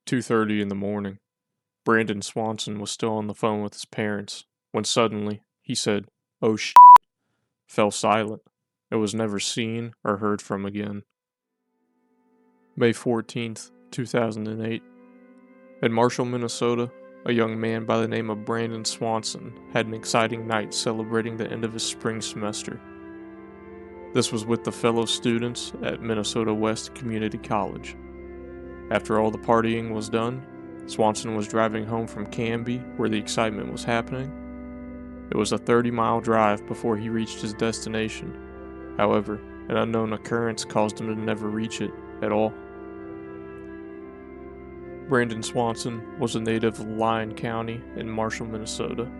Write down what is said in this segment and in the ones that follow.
2:30 in the morning. Brandon Swanson was still on the phone with his parents when suddenly he said, "Oh shit," fell silent. It was never seen or heard from again. May 14th, 2008. In Marshall, Minnesota, a young man by the name of Brandon Swanson had an exciting night celebrating the end of his spring semester. This was with the fellow students at Minnesota West Community College. After all the partying was done, Swanson was driving home from Canby, where the excitement was happening. It was a 30-mile drive before he reached his destination. However, an unknown occurrence caused him to never reach it at all. Brandon Swanson was a native of Lyon County in Marshall, Minnesota.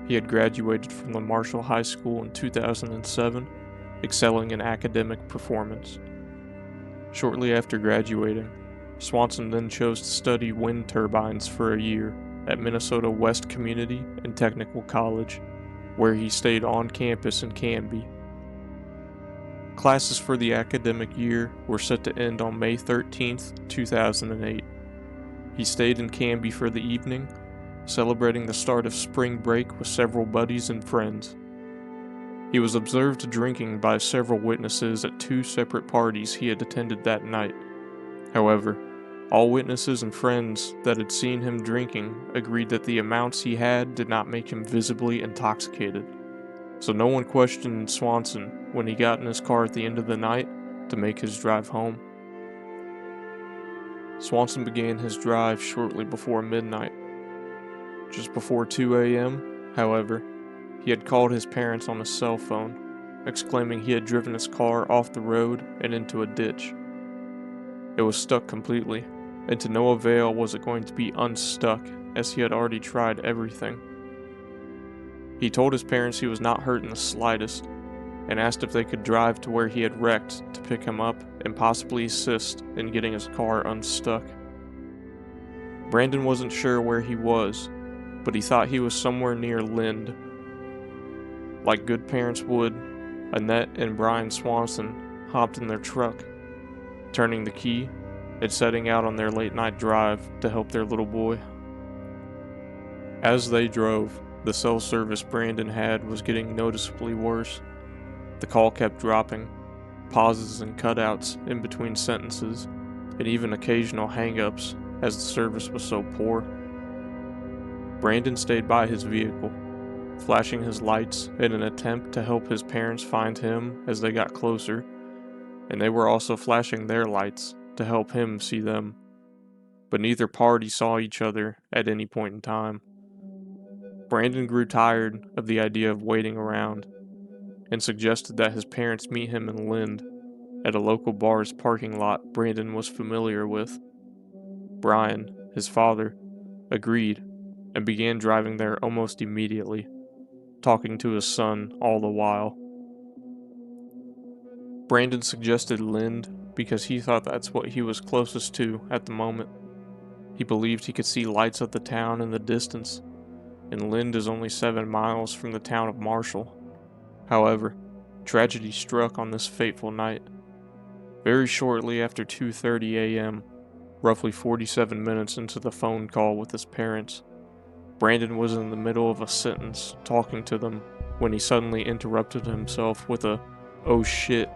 He had graduated from the Marshall High School in 2007, excelling in academic performance. Shortly after graduating, Swanson then chose to study wind turbines for a year at Minnesota West Community and Technical College, where he stayed on campus in Canby. Classes for the academic year were set to end on May 13th, 2008. He stayed in Canby for the evening, celebrating the start of spring break with several buddies and friends. He was observed drinking by several witnesses at two separate parties he had attended that night. However, all witnesses and friends that had seen him drinking agreed that the amounts he had did not make him visibly intoxicated, so no one questioned Swanson when he got in his car at the end of the night to make his drive home. Swanson began his drive shortly before midnight. Just before 2 a.m., however, he had called his parents on his cell phone, exclaiming he had driven his car off the road and into a ditch. It was stuck completely, and to no avail was it going to be unstuck, as he had already tried everything. He told his parents he was not hurt in the slightest, and asked if they could drive to where he had wrecked to pick him up and possibly assist in getting his car unstuck. Brandon wasn't sure where he was, but he thought he was somewhere near Lind. Like good parents would, Annette and Brian Swanson hopped in their truck, turning the key and setting out on their late-night drive to help their little boy. As they drove, the cell service Brandon had was getting noticeably worse. The call kept dropping, pauses and cutouts in between sentences, and even occasional hang-ups as the service was so poor. Brandon stayed by his vehicle, flashing his lights in an attempt to help his parents find him as they got closer, and they were also flashing their lights to help him see them, but neither party saw each other at any point in time. Brandon grew tired of the idea of waiting around, and suggested that his parents meet him in Lind, at a local bar's parking lot Brandon was familiar with. Brian, his father, agreed, and began driving there almost immediately, talking to his son all the while. Brandon suggested Lind because he thought that's what he was closest to at the moment. He believed he could see lights of the town in the distance, and Lind is only 7 miles from the town of Marshall. However, tragedy struck on this fateful night. Very shortly after 2:30 a.m., roughly 47 minutes into the phone call with his parents, Brandon was in the middle of a sentence talking to them when he suddenly interrupted himself with a "oh shit"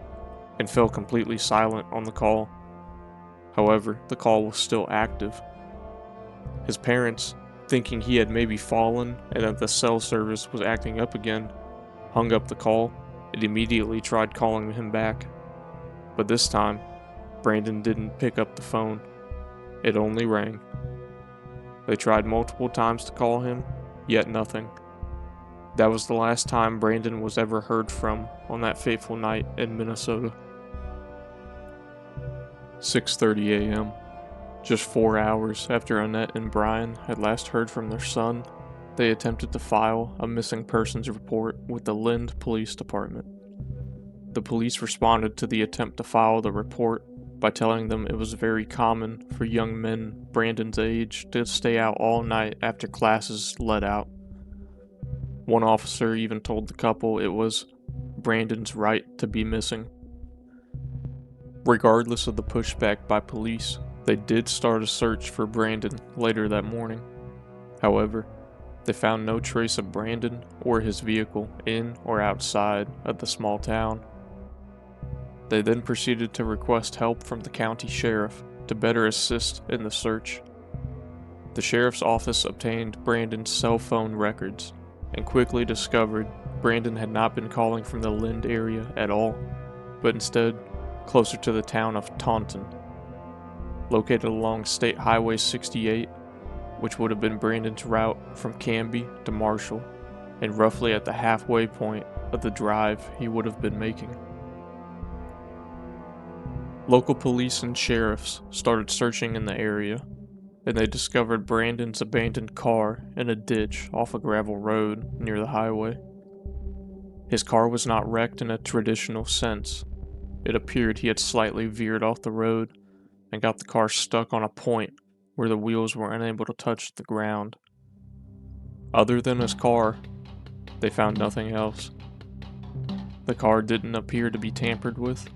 and fell completely silent on the call. However, the call was still active. His parents, thinking he had maybe fallen and that the cell service was acting up again, hung up the call and immediately tried calling him back. But this time, Brandon didn't pick up the phone. It only rang. They tried multiple times to call him, yet nothing. That was the last time Brandon was ever heard from on that fateful night in Minnesota. 6:30 a.m. Just 4 hours after Annette and Brian had last heard from their son, they attempted to file a missing persons report with the Lind Police Department. The police responded to the attempt to file the report by telling them it was very common for young men Brandon's age to stay out all night after classes let out. One officer even told the couple it was Brandon's right to be missing. Regardless of the pushback by police, They did start a search for Brandon later that morning. However, they found no trace of Brandon or his vehicle in or outside of the small town. They then proceeded to request help from the county sheriff to better assist in the search. The sheriff's office obtained Brandon's cell phone records and quickly discovered Brandon had not been calling from the Lind area at all, but instead closer to the town of Taunton, located along State Highway 68, which would have been Brandon's route from Canby to Marshall, and roughly at the halfway point of the drive he would have been making. Local police and sheriffs started searching in the area, and they discovered Brandon's abandoned car in a ditch off a gravel road near the highway. His car was not wrecked in a traditional sense. It appeared he had slightly veered off the road and got the car stuck on a point where the wheels were unable to touch the ground. Other than his car, they found nothing else. The car didn't appear to be tampered with,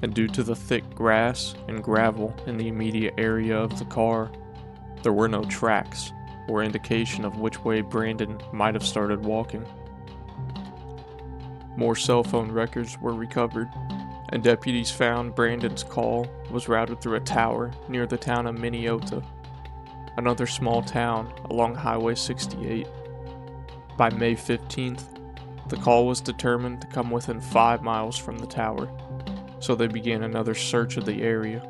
and due to the thick grass and gravel in the immediate area of the car, there were no tracks or indication of which way Brandon might have started walking. More cell phone records were recovered, and deputies found Brandon's call was routed through a tower near the town of Minneota, another small town along Highway 68. By May 15th, the call was determined to come within 5 miles from the tower, so they began another search of the area.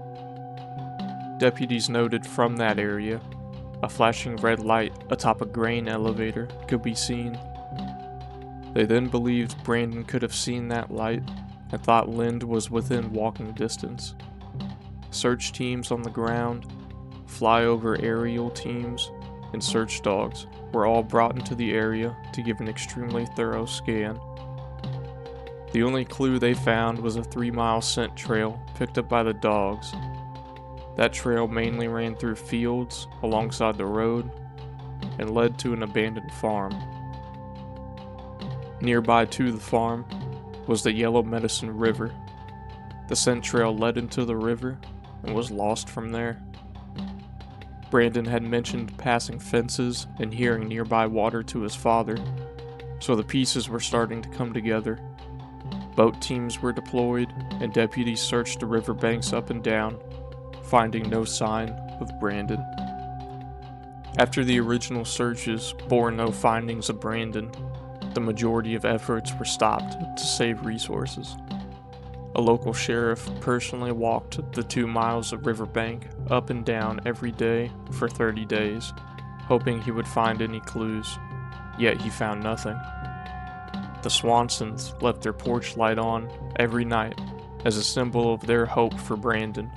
Deputies noted from that area a flashing red light atop a grain elevator could be seen. They then believed Brandon could have seen that light and thought Lind was within walking distance. Search teams on the ground, flyover aerial teams, and search dogs were all brought into the area to give an extremely thorough scan. The only clue they found was a 3-mile scent trail picked up by the dogs. That trail mainly ran through fields alongside the road and led to an abandoned farm. Nearby to the farm was the Yellow Medicine River. The scent trail led into the river and was lost from there. Brandon had mentioned passing fences and hearing nearby water to his father, so the pieces were starting to come together. Boat teams were deployed, and deputies searched the riverbanks up and down, finding no sign of Brandon. After the original searches bore no findings of Brandon, the majority of efforts were stopped to save resources. A local sheriff personally walked the 2 miles of riverbank up and down every day for 30 days, hoping he would find any clues, yet he found nothing. The Swansons left their porch light on every night as a symbol of their hope for Brandon.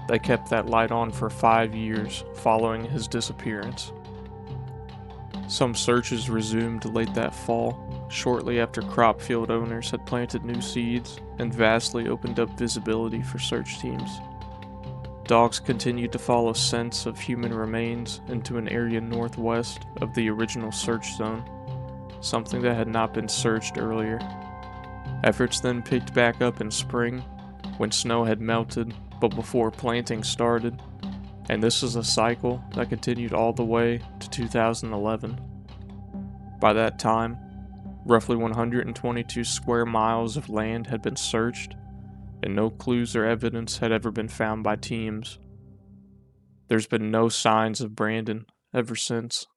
They kept that light on for 5 years following his disappearance. Some searches resumed late that fall, shortly after crop field owners had planted new seeds and vastly opened up visibility for search teams. Dogs continued to follow scents of human remains into an area northwest of the original search zone, something that had not been searched earlier. Efforts then picked back up in spring, when snow had melted but before planting started, and this is a cycle that continued all the way to 2011. By that time, roughly 122 square miles of land had been searched, and no clues or evidence had ever been found by teams. There's been no signs of Brandon ever since.